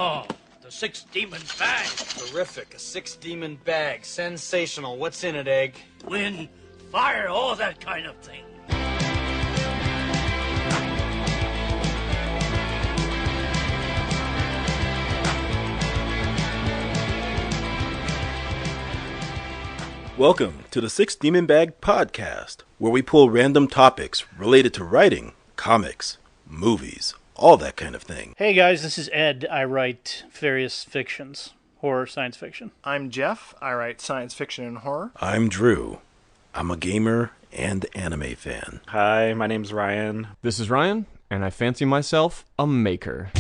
Oh, the 6 demon bag. Terrific. A 6 demon bag. Sensational. What's in it, Egg? Wind, fire, all that kind of thing. Welcome to the 6 Demon Bag Podcast, where we pull random topics related to writing, comics, movies, all that kind of thing. Hey guys, this is Ed. I write various fictions, horror, science fiction. I'm Jeff. I write science fiction and horror. I'm Drew. I'm a gamer and anime fan. Hi, my name's Ryan. This is Ryan, and I fancy myself a maker.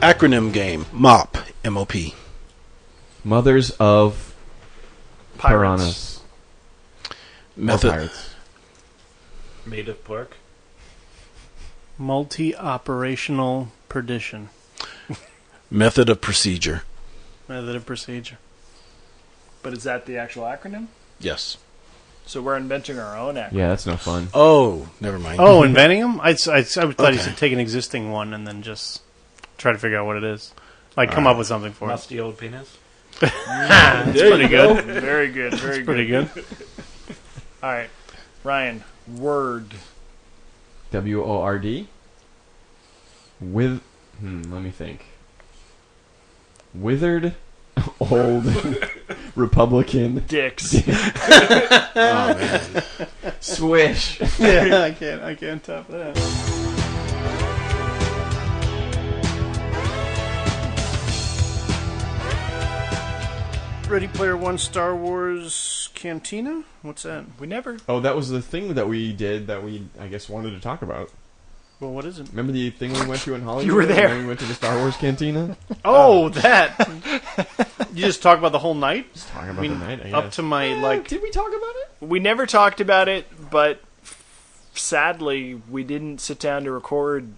Acronym game, MOP, M-O-P. Mothers of piranhas. Method. Pirates. Made of pork. Multi-operational perdition. Method of procedure. Method of procedure. But is that the actual acronym? Yes. So we're inventing our own acronym. Yeah, that's no fun. Oh, never mind. Oh, inventing them? I thought Okay. you said take an existing one and then just try to figure out what it is. Like, come up with something for Musty old penis. That's pretty good. Very good. Very good. Pretty good. All right. Ryan, word. W-O-R-D? Let me think. Withered old Republican Dicks. Oh, man. swish. Yeah, I can't top that. Ready Player One Star Wars Cantina? What's that? We never... Oh, that was the thing that we did that we, I guess, wanted to talk about. Well, what is it? Remember the thing we went to in Hollywood? You were there. And then we went to the Star Wars Cantina? Oh, that! You just talk about the whole night? Just talk about the night, I guess. Up to my, Did we talk about it? We never talked about it, but sadly, we didn't sit down to record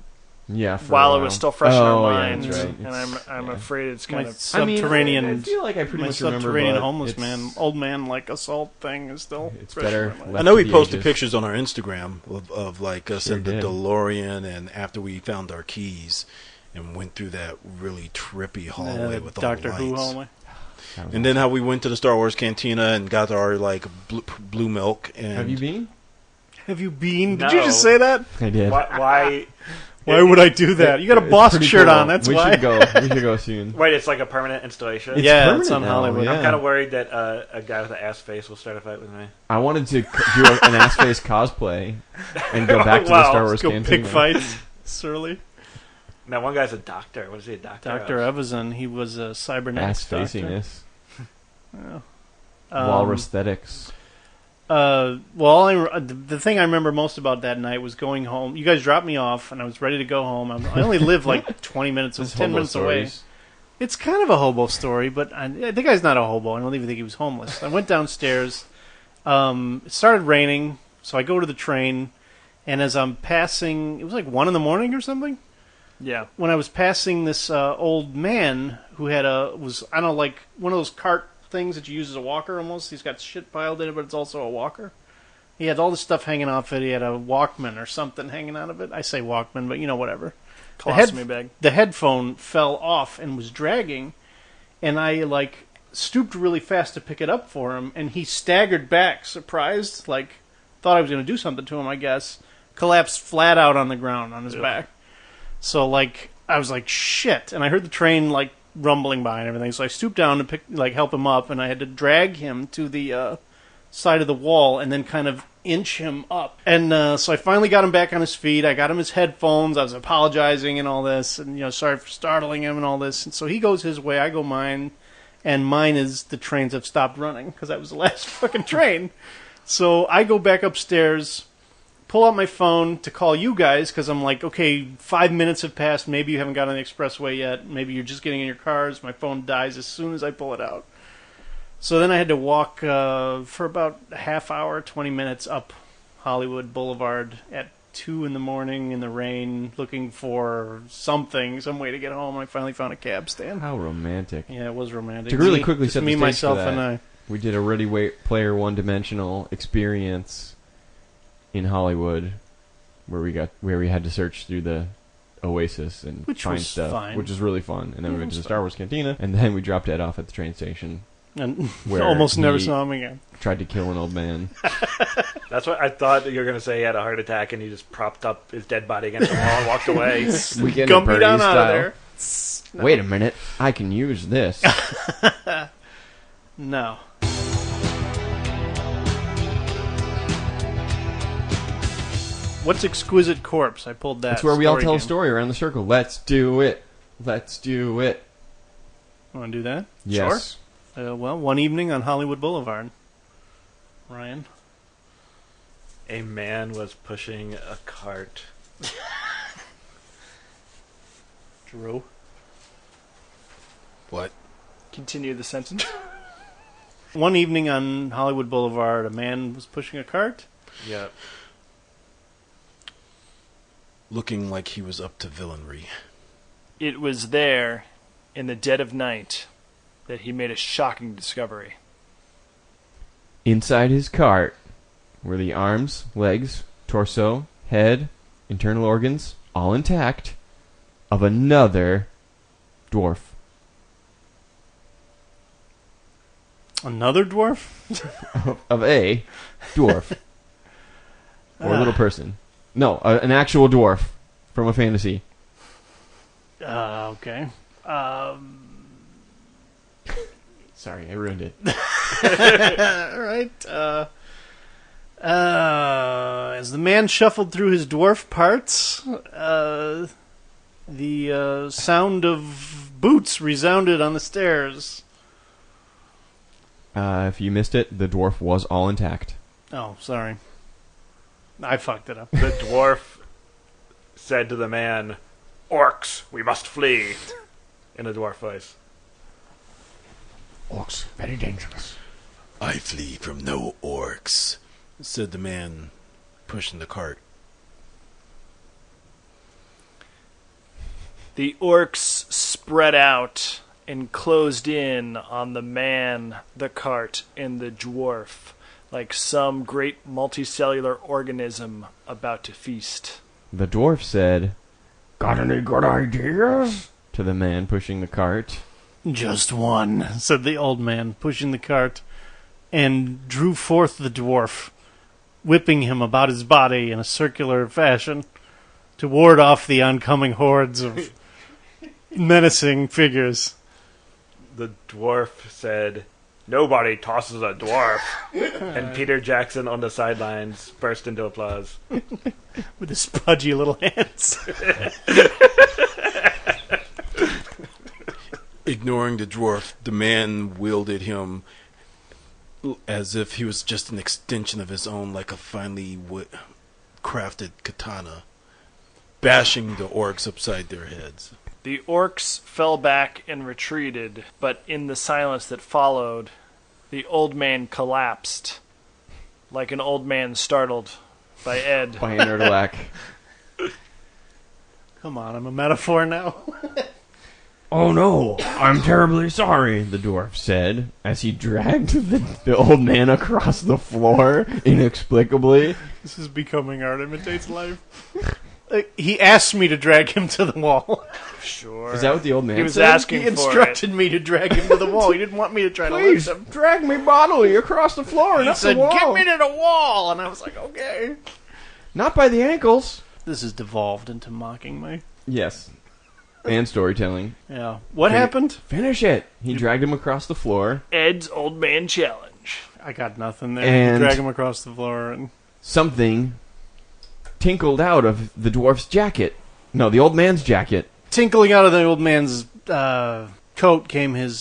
Yeah, for a while while. it was still fresh in our yeah, minds. that's right. And I'm afraid it's kind My of... subterranean, I feel like I pretty my much remember, subterranean but homeless it's- man, old man like assault thing is still It's fresh better in my mind. left I know we to the posted ages. pictures on our Instagram of like us Sure in the did. DeLorean and after we found our keys and went through that really trippy hallway with all Doctor the Who lights. hallway. That was And then how we went to the Star Wars Cantina and got our like blue milk. And Have you been? Have you been? Did No. you just say that? I did. Why? Why would I do that? You got a It's boss pretty shirt cool. on, that's we why. Should go. We should go soon. Wait, it's like a permanent installation? Yeah, permanent it's on now, Hollywood. yeah. I'm kind of worried that a guy with an ass face will start a fight with me. I wanted to do an ass face cosplay and go back to the Wow, Star Let's Wars go Cantina. pick fights. Surly. Now, one guy's a doctor. What is he, a doctor? Dr. Evazan, he was a cybernetics Ass doctor. faciness. Yeah. Walrus aesthetics. The thing I remember most about that night was going home. You guys dropped me off, and I was ready to go home. I only live like 20 minutes, This 10 hobo minutes away. stories. It's kind of a hobo story, but the guy's not a hobo. I don't even think he was homeless. I went downstairs. It started raining, so I go to the train, and as I'm passing, it was like 1 a.m. or something. Yeah. When I was passing this old man who had was like one of those cart things that you use as a walker almost. He's got shit piled in it, but it's also a walker. He had all this stuff hanging off it. He had a Walkman or something hanging out of it. I say Walkman, but whatever. Colostomy bag. The headphone fell off and was dragging, and I stooped really fast to pick it up for him, and he staggered back, surprised, thought I was going to do something to him, I guess. Collapsed flat out on the ground on his back. So I was like, shit, and I heard the train rumbling by and everything. So I stooped down to help him up, and I had to drag him to the side of the wall and then kind of inch him up. And so I finally got him back on his feet. I got him his headphones. I was apologizing and all this, and sorry for startling him and all this. And so he goes his way, I go mine, and mine is the trains have stopped running because that was the last fucking train. So I go back upstairs, pull out my phone to call you guys because I'm like, okay, 5 minutes have passed. Maybe you haven't got on the expressway yet. Maybe you're just getting in your cars. My phone dies as soon as I pull it out. So then I had to walk for about a half hour, 20 minutes up Hollywood Boulevard at 2 a.m. in the rain looking for some way to get home. I finally found a cab stand. How romantic. Yeah, it was romantic. To really quickly Just set the me, stage myself, for that, and I. we did a Ready Player one-dimensional experience in Hollywood where we had to search through the Oasis and Which find was stuff, fine. which was really fun. And then we went to the was Star Wars Cantina, and then we dropped Ed off at the train station. And Where almost never he- saw him again. Tried to kill an old man. That's what I thought that you were going to say. He had a heart attack and he just propped up his dead body against the wall and walked away. Weekend at Gump me Bernie's down out of style. there. Wait a minute, I can use this. No. What's Exquisite Corpse? I pulled that. That's where we all tell a game. story around the circle. Let's do it. Let's do it. Want to do that? Yes. Well, one evening on Hollywood Boulevard. Ryan? A man was pushing a cart. Drew? What? Continue the sentence. One evening on Hollywood Boulevard, a man was pushing a cart. Yep. Looking like he was up to villainry. It was there, in the dead of night, that he made a shocking discovery. Inside his cart were the arms, legs, torso, head, internal organs, all intact, of another dwarf. Another dwarf? Of a dwarf. Or a little person. No, an actual dwarf from a fantasy. Okay. Sorry, I ruined it. All right. As the man shuffled through his dwarf parts, the sound of boots resounded on the stairs. If you missed it, the dwarf was all intact. Oh, sorry. I fucked it up. The dwarf said to the man, "Orcs, we must flee," in a dwarf voice. Orcs, very dangerous. I flee from no orcs, said the man pushing the cart. The orcs spread out and closed in on the man, the cart, and the dwarf, like some great multicellular organism about to feast. The dwarf said, "Got any good ideas?" to the man pushing the cart. Just one, said the old man, pushing the cart, and drew forth the dwarf, whipping him about his body in a circular fashion to ward off the oncoming hordes of menacing figures. The dwarf said, "Nobody tosses a dwarf." And Peter Jackson on the sidelines burst into applause. With his pudgy little hands. Ignoring the dwarf, the man wielded him as if he was just an extension of his own, like a finely crafted katana, bashing the orcs upside their heads. The orcs fell back and retreated, but in the silence that followed, the old man collapsed, like an old man startled by Ed. By an Erdalac. Come on, I'm a metaphor now. "Oh no, I'm terribly sorry," the dwarf said, as he dragged the old man across the floor, inexplicably. This is becoming art imitates life. He asked me to drag him to the wall. Sure. Is that what the old man He was said? asking He for instructed me to drag him to the wall. He didn't want me to try to "Please, lift him. drag me bodily across the floor and He up said, the wall." "Get me to the wall," and I was like, "Okay." Not by the ankles. This has devolved into mocking me. Yes. And storytelling. Yeah. What happened? Finish it. He dragged him across the floor. Ed's old man challenge. I got nothing there. And- Drag him across the floor and Something tinkled out of the dwarf's jacket. No, the old man's jacket. tinkling out of the old man's coat came his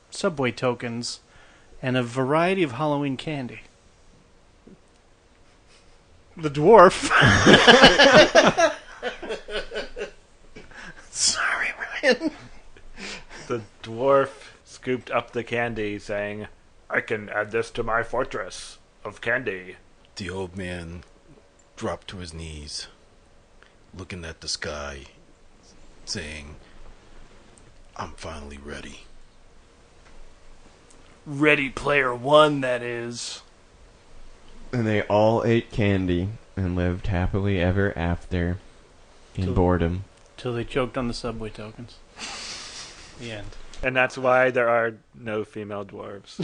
subway tokens and a variety of Halloween candy. The dwarf. Sorry, Ryan. The dwarf scooped up the candy, saying, "I can add this to my fortress of candy." The old man dropped to his knees, looking at the sky, saying, "I'm finally ready." Ready Player One, that is. And they all ate candy and lived happily ever after in boredom. Till they choked on the subway tokens. The end. And that's why there are no female dwarves.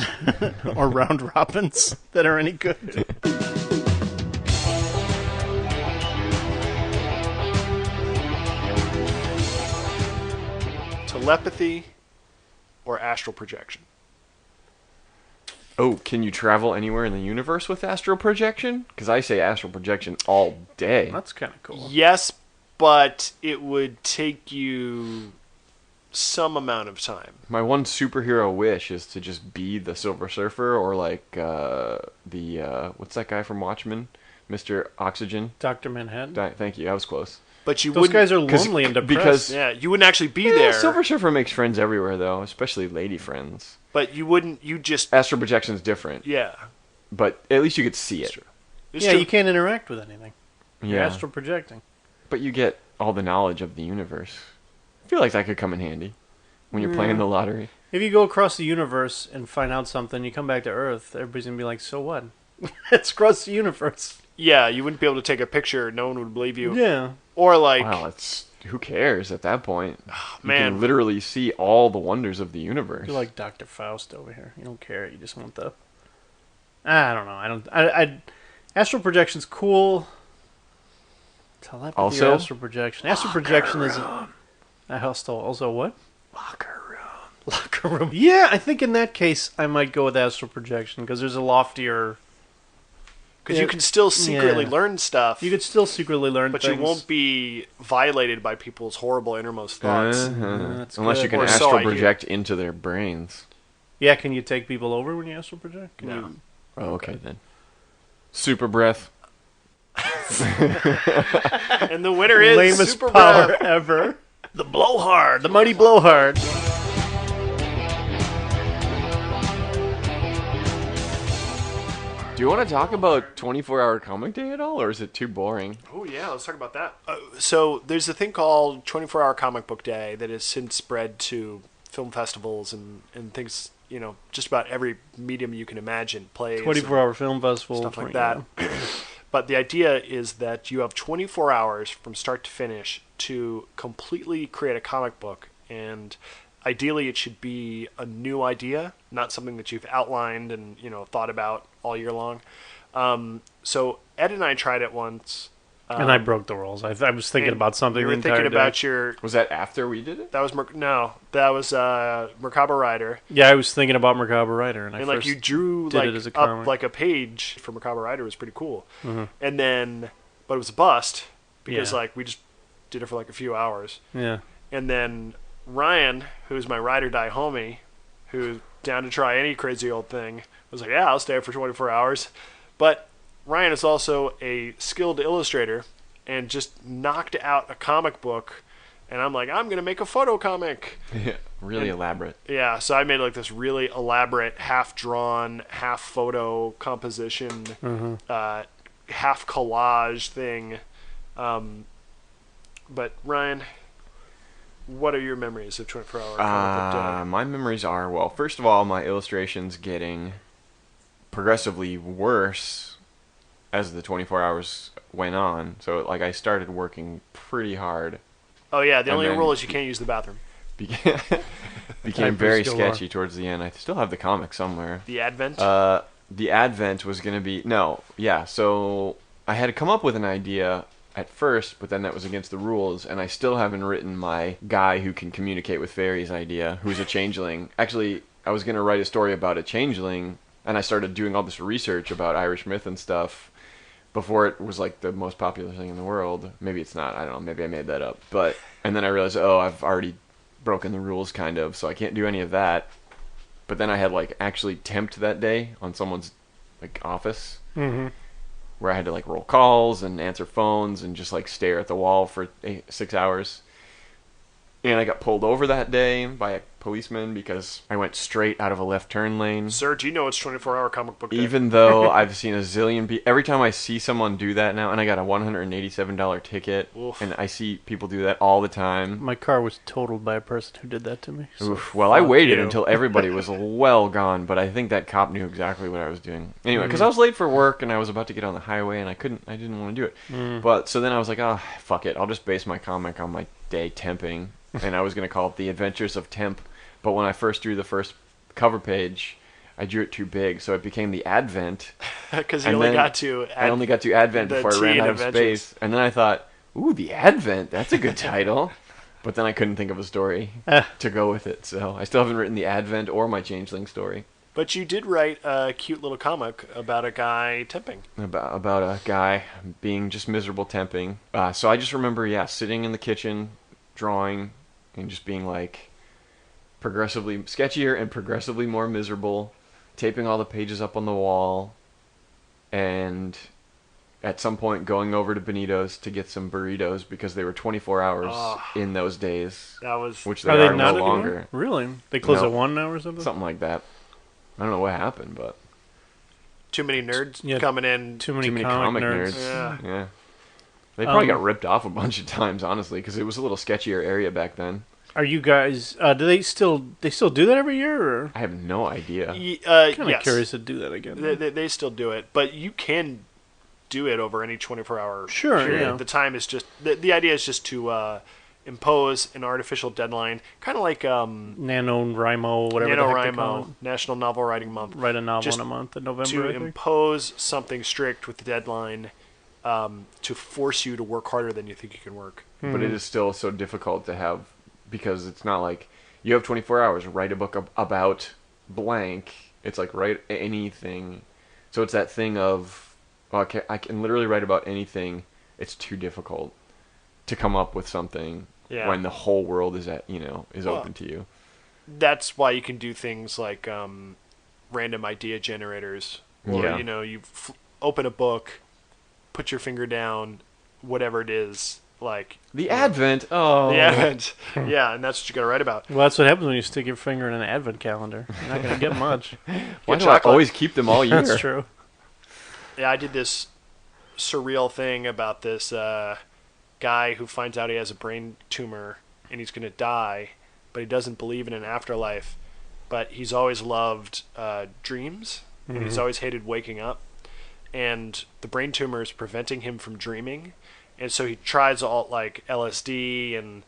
Or round robins that are any good. Telepathy or astral projection? Oh, can you travel anywhere in the universe with astral projection? Because I say astral projection all day. That's kind of cool. Yes, but it would take you some amount of time. My one superhero wish is to just be the Silver Surfer or like what's that guy from Watchmen? Mr. Oxygen? Dr. Manhattan? Thank you, I was close. But you Those wouldn't, guys are lonely and depressed. yeah, you wouldn't actually be there. Silver Surfer makes friends everywhere though, especially lady friends. But you wouldn't. You just Astral projection's different, yeah. but at least you could see it. It's Yeah, true. you can't interact with anything. You're Yeah, astral projecting. but you get all the knowledge of the universe. I feel like that could come in handy when you're playing the lottery. If you go across the universe and find out something, you come back to Earth, everybody's going to be like, so what? It's across the universe. Yeah, you wouldn't be able to take a picture. No one would believe you. Yeah. Or like, Wow, it's who cares at that point? You man. can literally see all the wonders of the universe. You're like Dr. Faust over here. You don't care. You just want the... I don't know. I astral projection's cool. Telepathy Also- or astral projection. Astral projection is... Also what? Locker room. Yeah, I think in that case, I might go with astral projection, because there's a loftier... because you can still secretly Yeah. learn stuff. You could still secretly learn but things. you won't be violated by people's horrible innermost thoughts. That's Unless you good. can Or so astral I hear. project into their brains. Yeah, can you take people over when you astral project? Can No. you... Oh, okay then. Super breath. And the winner is Lamest Super power Breath. ever. The blowhard. The mighty blowhard. Do you want to talk about 24-hour comic day at all, or is it too boring? Oh yeah, let's talk about that. So there's a thing called 24-hour comic book day that has since spread to film festivals and things, you know, just about every medium you can imagine, plays, 24-hour film festival. stuff like that. But the idea is that you have 24 hours from start to finish to completely create a comic book, and ideally it should be a new idea, not something that you've outlined and, you know, thought about all year long. So Ed and I tried it once. And I broke the rules. I was thinking and about something You the were entire thinking day. about your... Was that after we did it? That was... that was Merkaba Rider. Yeah, I was thinking about Merkaba Rider, and I And first like you drew did like it as a up comic. like a page for Merkaba Rider was pretty cool. Mhm. And then, but it was a bust because Yeah. like we just did it for like a few hours. Yeah. And then Ryan, who's my ride or die homie, who's down to try any crazy old thing, was like, yeah, I'll stay for 24 hours. But Ryan is also a skilled illustrator and just knocked out a comic book. And I'm like, I'm going to make a photo comic. Yeah, really elaborate. Yeah, so I made like this really elaborate half-drawn, half-photo composition, half collage thing. But Ryan, what are your memories of 24-hour comic book day? My memories are, well, first of all, my illustrations getting progressively worse as the 24 hours went on. So, like, I started working pretty hard. Oh yeah, the and only then- rule is you can't use the bathroom. Became Typers very galore. sketchy towards the end. I still have the comic somewhere. The Advent. The Advent was going to be... No, yeah, so I had to come up with an idea at first, but then that was against the rules, and I still haven't written my guy who can communicate with fairies idea, who's a changeling. Actually, I was going to write a story about a changeling, and I started doing all this research about Irish myth and stuff before it was like the most popular thing in the world. Maybe it's not, I don't know, maybe I made that up. But and then I realized, oh, I've already broken the rules kind of, so I can't do any of that. But then I had like actually temped that day on someone's like office, where I had to like roll calls and answer phones and just like stare at the wall for 6 hours. And I got pulled over that day by a policeman because I went straight out of a left turn lane. Sir, do you know it's 24-hour comic book day? Even though I've seen a zillion people, every time I see someone do that now, and I got a $187 ticket, Oof. and I see people do that all the time. My car was totaled by a person who did that to me. So Oof. Well, I fuck waited you. until everybody was well gone, but I think that cop knew exactly what I was doing. Anyway, because I was late for work, and I was about to get on the highway, and I didn't want to do it. But, so then I was like, oh, fuck it, I'll just base my comic on my day temping, and I was going to call it The Adventures of Temp. But when I first drew the first cover page, I drew it too big, so it became The Advent. Because you And only then got to I only got to Advent the before I T ran in out of Adventures. space. And then I thought, ooh, The Advent, that's a good title. But then I couldn't think of a story to go with it, so I still haven't written The Advent or my Changeling story. But you did write a cute little comic about a guy temping. About a guy being just miserable temping. So I just remember, sitting in the kitchen, drawing, and just being like progressively sketchier and progressively more miserable, taping all the pages up on the wall, and at some point going over to Benito's to get some burritos because they were 24 hours in those days, That was which they Are they are not no anymore? longer. Really? They close No. at 1 now or something? Something like that. I don't know what happened, but too many nerds Yeah, coming in. Too many, too many comic comic nerds. nerds. Yeah. Yeah. They probably Um, got ripped off a bunch of times, honestly, because it was a little sketchier area back then. Are you guys? Do they still do that every year? Or I have no idea. kind of Yes. curious to do that again. They still do it, but you can do it over any 24-hour Sure, period. yeah. The time is just the idea is just to impose an artificial deadline, kind of like NaNoWriMo, whatever the heck they call NaNoWriMo, National Novel Writing Month. it. Write a novel Just in a month in November. To I think. impose something strict with the deadline, to force you to work harder than you think you can work. But it is still so difficult to have, because it's not like you have 24 hours, write a book about blank. It's like write anything. So it's that thing of, okay, I can literally write about anything. It's too difficult to come up with something Yeah. when the whole world is is Well, open to you. That's why you can do things like random idea generators, or Yeah. you open a book, put your finger down, whatever it is, like The Advent. Oh, the Advent. Yeah, and that's what you got to write about. Well, that's what happens when you stick your finger in an advent calendar. You're not going to get much. Why Get do I chocolate. always keep them all year? That's true. Yeah, I did this surreal thing about this guy who finds out he has a brain tumor and he's going to die, but he doesn't believe in an afterlife. But he's always loved dreams, and he's always hated waking up. And the brain tumor is preventing him from dreaming, and so he tries all like LSD and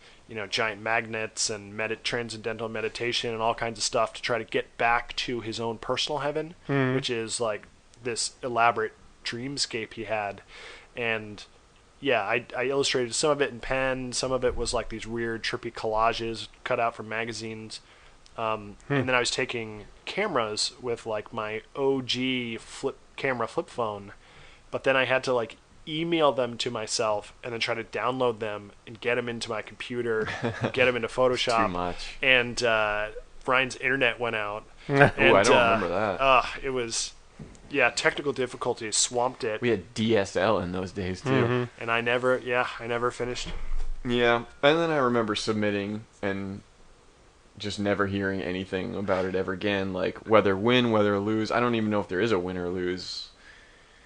giant magnets and transcendental meditation and all kinds of stuff to try to get back to his own personal heaven, which is like this elaborate dreamscape he had. And yeah, I illustrated some of it in pen, some of it was like these weird trippy collages cut out from magazines. And then I was taking cameras with like my OG flip phone, but then I had to like email them to myself and then try to download them and get them into my computer, get them into Photoshop. Too much. And Ryan's internet went out. Ooh, I don't remember that. It was, technical difficulties swamped it, We had DSL in those days too. and I never finished. Yeah, and then I remember submitting and just never hearing anything about it ever again. Like whether win, whether lose. I don't even know if there is a win or lose.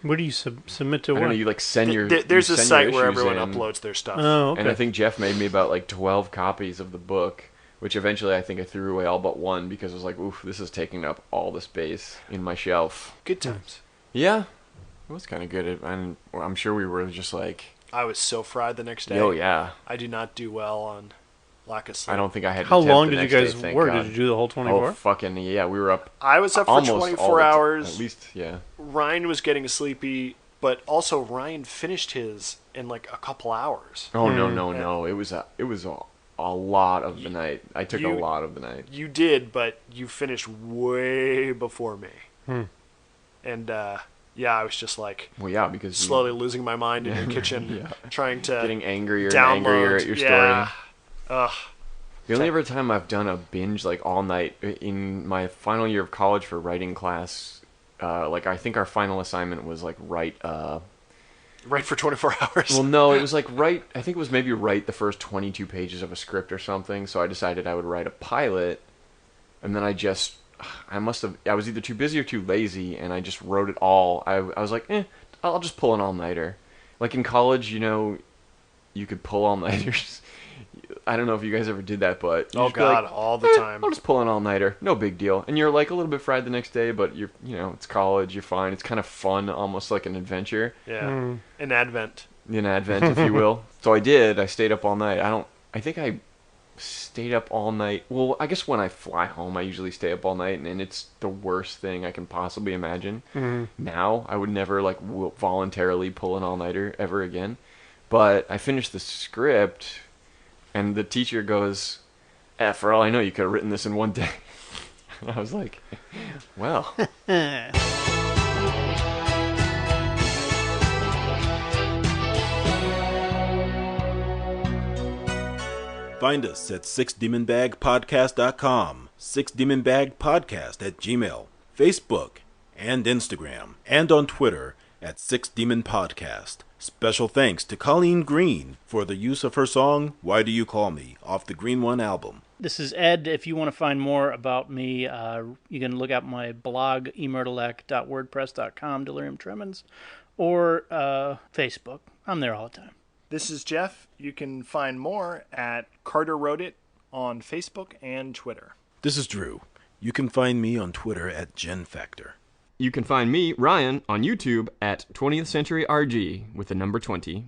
Where do you submit to I don't know. what? You like send your. There's you a send site your where issues everyone in, uploads their stuff. Oh, okay. And I think Jeff made me about like 12 copies of the book, which eventually I think I threw away all but one because I was like, oof, this is taking up all the space in my shelf. Good times. Yeah, it was kind of good. And I'm sure we were just like, I was so fried the next day. oh yeah. I do not do well on lack of sleep. I don't think I had. How to temp long the did you next day, guys thank work? God. Did you do the whole 24? Oh fucking yeah! We were up I was up for almost all 24 the hours. at least, yeah. Ryan was getting sleepy, but also Ryan finished his in like a couple hours. Oh no! It was a lot of the night. I took a You- lot of the night. You did, but you finished way before me. And I was just like Well, yeah, because slowly losing my mind in your kitchen, trying to getting angrier and download. angrier at your Yeah. story. Ugh. The only ever time I've done a binge like all night in my final year of college for writing class, like I think our final assignment was like write. Right for 24 hours. Well, no, it was like write. I think it was maybe write the first 22 pages of a script or something. So I decided I would write a pilot And then I was either too busy or too lazy, and I just wrote it all. I was like, I'll just pull an all-nighter. Like in college, you could pull all-nighters. I don't know if you guys ever did that, but Oh God, all the time. I'll just pull an all-nighter, no big deal. And you're like a little bit fried the next day, but it's college, you're fine. It's kind of fun, almost like an adventure. Yeah, an advent. An advent, if you will. So I did. I stayed up all night. I think I stayed up all night. Well, I guess when I fly home, I usually stay up all night, and it's the worst thing I can possibly imagine. Now, I would never voluntarily pull an all-nighter ever again. But I finished the script, and the teacher goes, for all I know, you could have written this in one day. And I was like, well. Find us at sixdemonbagpodcast.com, sixdemonbagpodcast at Gmail, Facebook, and Instagram, and on Twitter at sixdemonpodcast. Special thanks to Colleen Green for the use of her song, Why Do You Call Me, off the Green One album. This is Ed. If you want to find more about me, you can look up my blog, emurtalek.wordpress.com, Delirium Tremens, or Facebook. I'm there all the time. This is Jeff. You can find more at Carter Wrote It on Facebook and Twitter. This is Drew. You can find me on Twitter at GenFactor. You can find me, Ryan, on YouTube at 20th Century RG with the number 20.